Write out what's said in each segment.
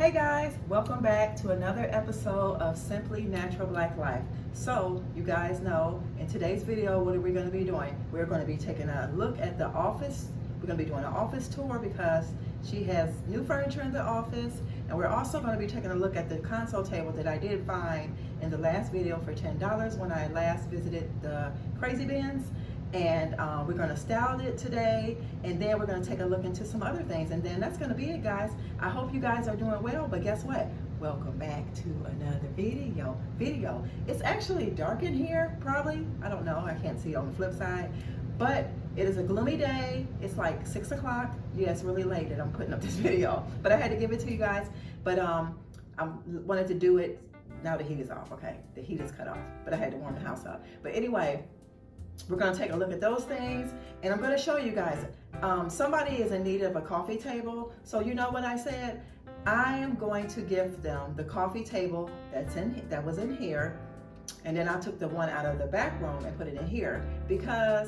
Hey guys, welcome back to another episode of Simply Natural Black Life. So you guys know in today's video, what are we going to be doing? We're going to be taking a look at the office. We're going to be doing an office tour because she has new furniture in the office, and we're also going to be taking a look at the console table that I did find in the last video for $10 when I last visited the Crazy Bins. And we're going to style it today, and then we're going to take a look into some other things, and then that's going to be it, guys. I hope you guys are doing well, but guess what? Welcome back to another video. It's actually dark in here, probably. I don't know. I can't see it on the flip side, but it is a gloomy day. It's like 6 o'clock. Yeah, it's really late that I'm putting up this video, but I had to give it to you guys. But I wanted to do it now the heat is off. Okay, the heat is cut off, but I had to warm the house up. But anyway, we're going to take a look at those things, and I'm going to show you guys. Somebody is in need of a coffee table, so you know what I said? I am going to give them the coffee table that was in here, and then I took the one out of the back room and put it in here because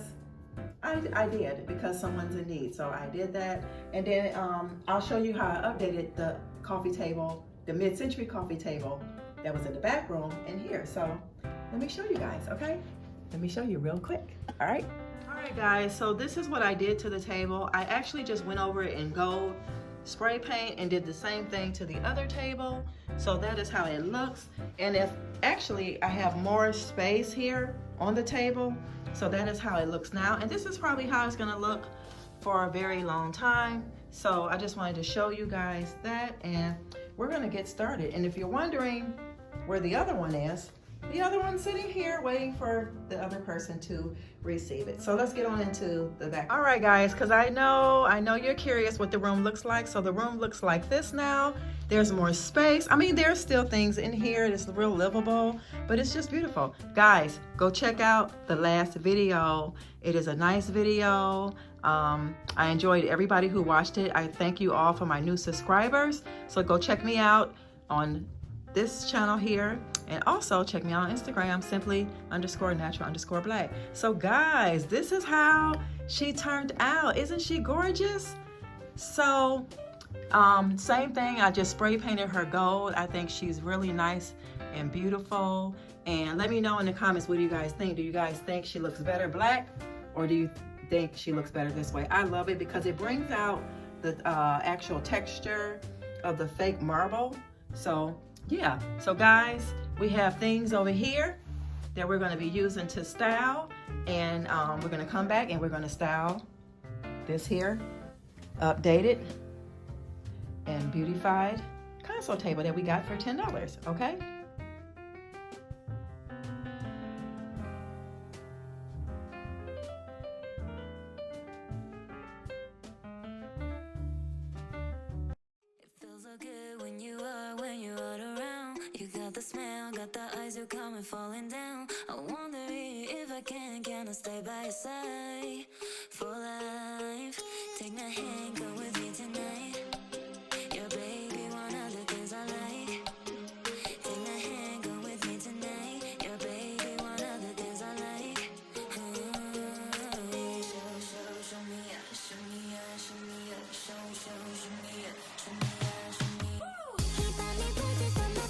I did, because someone's in need. So I did that, and then I'll show you how I updated the coffee table, the mid-century coffee table that was in the back room in here. So let me show you guys, okay? Let me show you real quick. All right guys, so this is what I did to the table. I actually just went over it in gold spray paint and did the same thing to the other table. So that is how it looks. And if actually I have more space here on the table, so that is how it looks now. And this is probably how it's gonna look for a very long time. So I just wanted to show you guys that, and we're gonna get started. And if you're wondering where the other one is, the other one's sitting here waiting for the other person to receive it. So let's get on into the back. All right guys, because I know you're curious what the room looks like. So the room looks like this now. There's more space. I mean, there's still things in here. It's real livable, but it's just beautiful. Guys, go check out the last video. It is a nice video. I enjoyed everybody who watched it. I thank you all for my new subscribers. So go check me out on this channel here, and also check me out on Instagram, simply_natural_black. So guys, this is how she turned out. Isn't she gorgeous? So same thing, I just spray painted her gold. I think she's really nice and beautiful. And let me know in the comments, what do you guys think? Do you guys think she looks better black, or do you think she looks better this way? I love it because it brings out the actual texture of the fake marble. So yeah, so guys, we have things over here that we're going to be using to style, and we're going to come back and we're going to style this here updated and beautified console table that we got for $10, okay? The smell, got the eyes, you coming falling down. I wonder if I can I stay by your side for life? Take my hand, go with me tonight. Your baby, one of the things I like. Take my hand, go with me tonight. Your baby, one of the things I like. Show me out, show me out, show me out, show me out, show me out, show me out. Keep on me, put this on my back.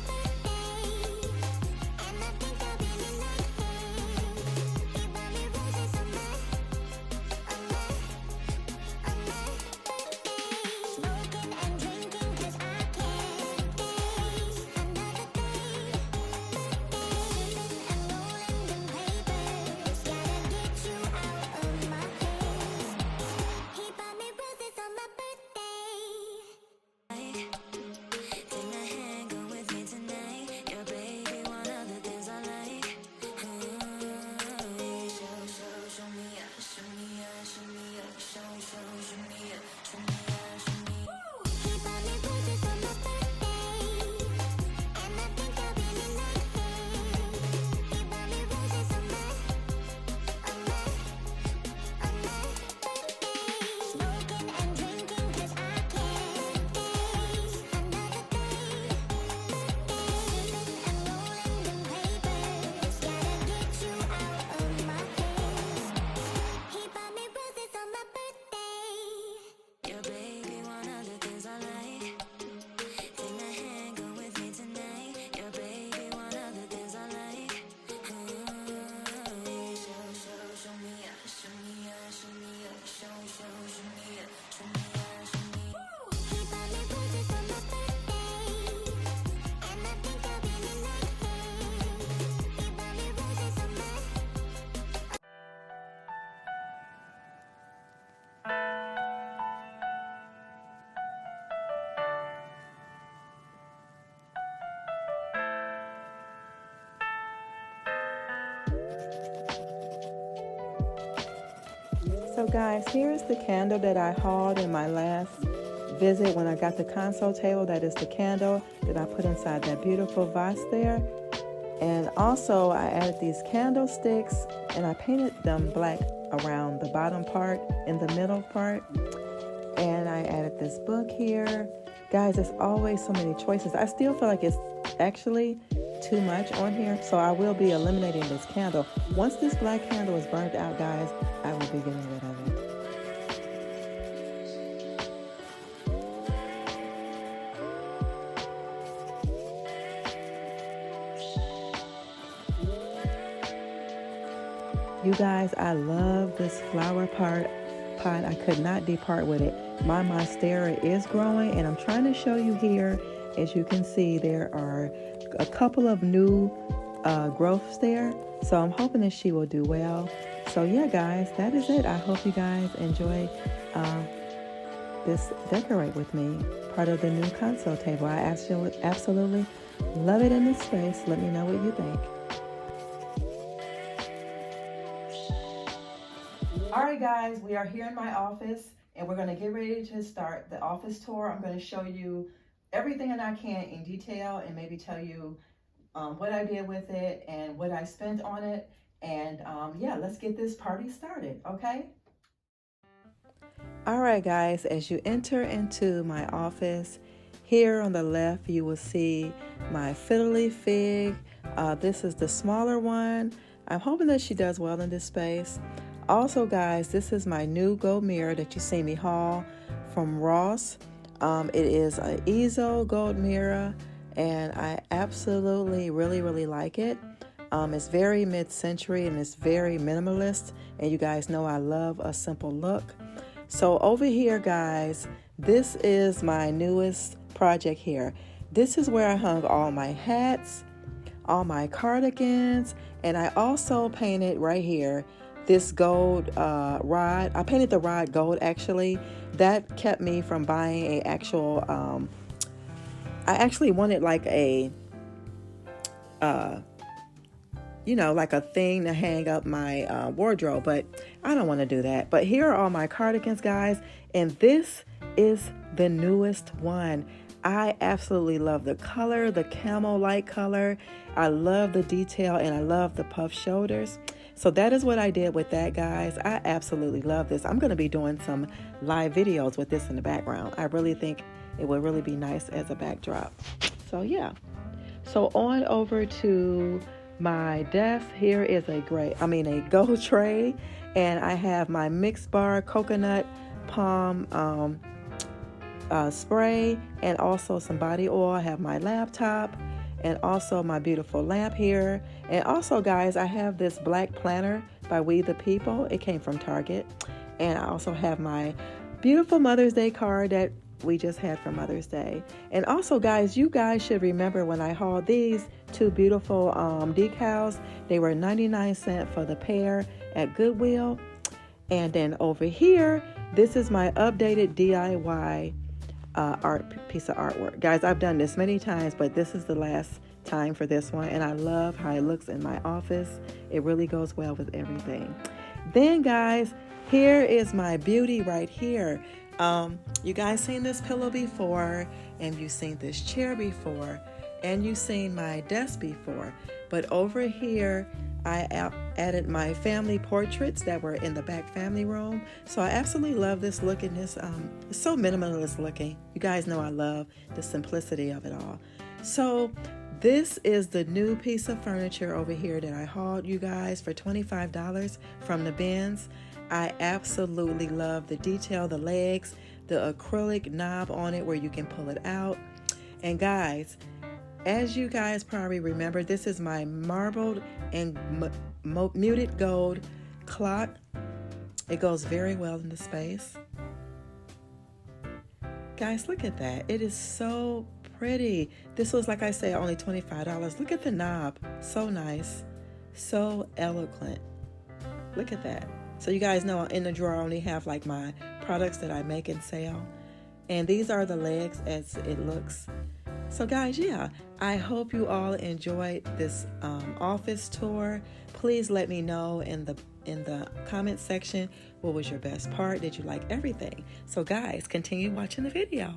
So guys, here's the candle that I hauled in my last visit when I got the console table. That is the candle that I put inside that beautiful vase there. And also I added these candlesticks and I painted them black around the bottom part and the middle part. And I added this book here. Guys, there's always so many choices. I still feel like it's actually too much on here, so I will be eliminating this candle. Once this black candle is burnt out, guys, I will be getting rid of it. You guys, I love this flower pot. I could not depart with it. My monstera is growing, and I'm trying to show you here. As you can see, there are a couple of new growths there. So I'm hoping that she will do well. So yeah, guys, that is it. I hope you guys enjoy this decorate with me, part of the new console table. I absolutely love it in this space. Let me know what you think. All right, guys, we are here in my office and we're going to get ready to start the office tour. I'm going to show you everything that I can in detail and maybe tell you what I did with it and what I spent on it. And yeah, let's get this party started, okay? All right, guys, as you enter into my office, here on the left, you will see my fiddly fig. This is the smaller one. I'm hoping that she does well in this space. Also, guys, this is my new gold mirror that you see me haul from Ross. It is an Ezo gold mirror, and I absolutely really like it. It's very mid-century and it's very minimalist, and you guys know I love a simple look. So over here, guys, this is my newest project here. This is where I hung all my hats, all my cardigans, and I also painted right here this gold rod. I painted the rod gold, actually. That kept me from buying a actual, I actually wanted like a, you know, like a thing to hang up my wardrobe, but I don't want to do that. But here are all my cardigans, guys, and this is the newest one. I absolutely love the color, the camel light color. I love the detail and I love the puff shoulders. So that is what I did with that, guys. I absolutely love this. I'm going to be doing some live videos with this in the background. I really think it would really be nice as a backdrop. So yeah. So on over to my desk. Here is a gold tray, and I have my mixed bar coconut palm spray, and also some body oil. I have my laptop and also my beautiful lamp here. And also, guys, I have this black planner by We the People. It came from Target. And I also have my beautiful Mother's Day card that we just had for Mother's Day. And also, guys, you guys should remember when I hauled these two beautiful decals. They were 99 cents for the pair at Goodwill. And then over here, this is my updated DIY piece of artwork. Guys, I've done this many times, but this is the last time for this one, and I love how it looks in my office. It really goes well with everything. Then, guys, here is my beauty right here. You guys seen this pillow before, and you've seen this chair before, and you've seen my desk before, but over here I added my family portraits that were in the back family room. So I absolutely love this look, and this it's so minimalist looking. You guys know I love the simplicity of it all. So this is the new piece of furniture over here that I hauled, you guys, for $25 from the bins. I absolutely love the detail, the legs, the acrylic knob on it where you can pull it out. And guys, as you guys probably remember, this is my marbled and muted gold clock. It goes very well in the space. Guys, look at that. It is so pretty. This was, like I say, only $25. Look at the knob. So nice. So eloquent. Look at that. So you guys know in the drawer I only have like my products that I make and sell. And these are the legs as it looks. So guys, yeah, I hope you all enjoyed this office tour. Please let me know in the comment section what was your best part. Did you like everything? So guys, continue watching the video.